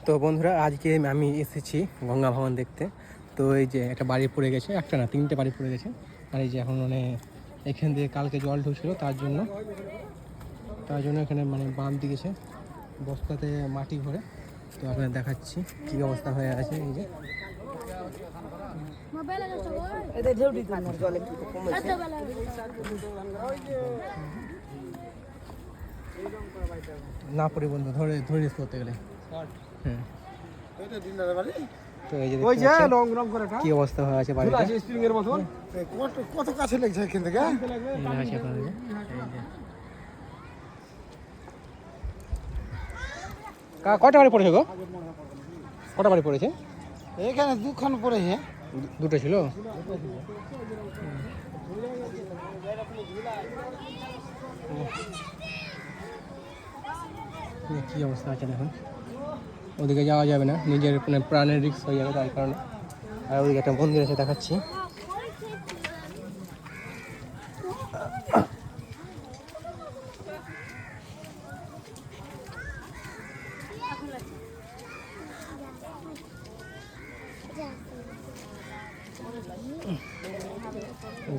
তো বন্ধুরা আজকে আমি এসেছি গঙ্গা ভবন দেখতে। তো এই যে একটা বাড়ি পড়ে গেছে, একটা না 3টে বাড়ি পড়ে গেছে। আর এই যে এখন মানে এখান দিয়ে কালকে জল ঢুকছিল, তার জন্য এখানে মানে বাঁধ দিয়েছে বস্তাতে মাটি ভরে। তো আপনাদের দেখাচ্ছি কী অবস্থা হয়ে আছে। এই যে না পড়ি বন্ধু ধরে করতে গেলে। হ্যাঁ, তো এই যে কি অবস্থা হয়ে আছে বাড়িটা, কত কাছে লাগছে এখান থেকে। কটা বাড়ি পড়েছে গো? কটা বাড়ি পড়েছে? এখানে দুখান পড়েছে। দুটো ছিল। কি অবস্থা আছে দেখুন, ওদিকে যাওয়া যাবে না, নিজের মানে প্রাণের রিস্ক হয়ে যাবে তার কারণে। আর ওদিকে একটা মন্দির আছে দেখাচ্ছি।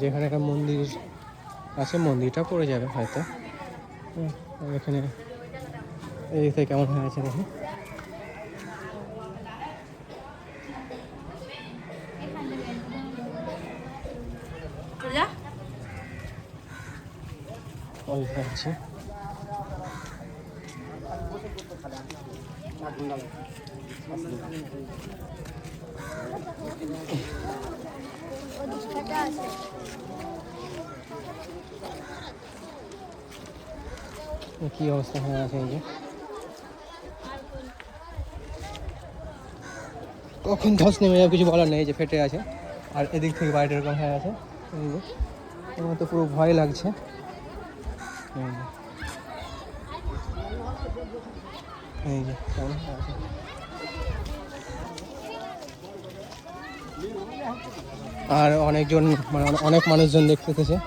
যেখানে একটা মন্দির আছে, মন্দিরটা পড়ে যাবে হয়তো। এখানে এই থেকে কেমন হয়ে আছে দেখুন। আছে কি অবস্থা হয়ে আছে। এই যে কখন ধস নেমে যাবে কিছু বলার নেই, যে ফেটে আছে। আর এদিক থেকে বাড়িটা এরকম হয়ে আছে। এই যে আমার তো পুরো ভয় লাগছে। এই যে কেমন হয়ে আছে। আর অনেকজন মানে অনেক মানুষজন দেখতে এসেছে।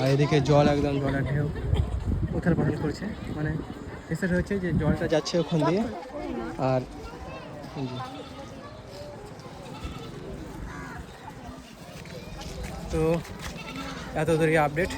আর এদিকে জল একদম জলের ঢেউ উথাল পাথাল করছে, মানে এসে হচ্ছে যে জলটা যাচ্ছে ওখান দিয়ে। আর তো এত দূর আপডেট।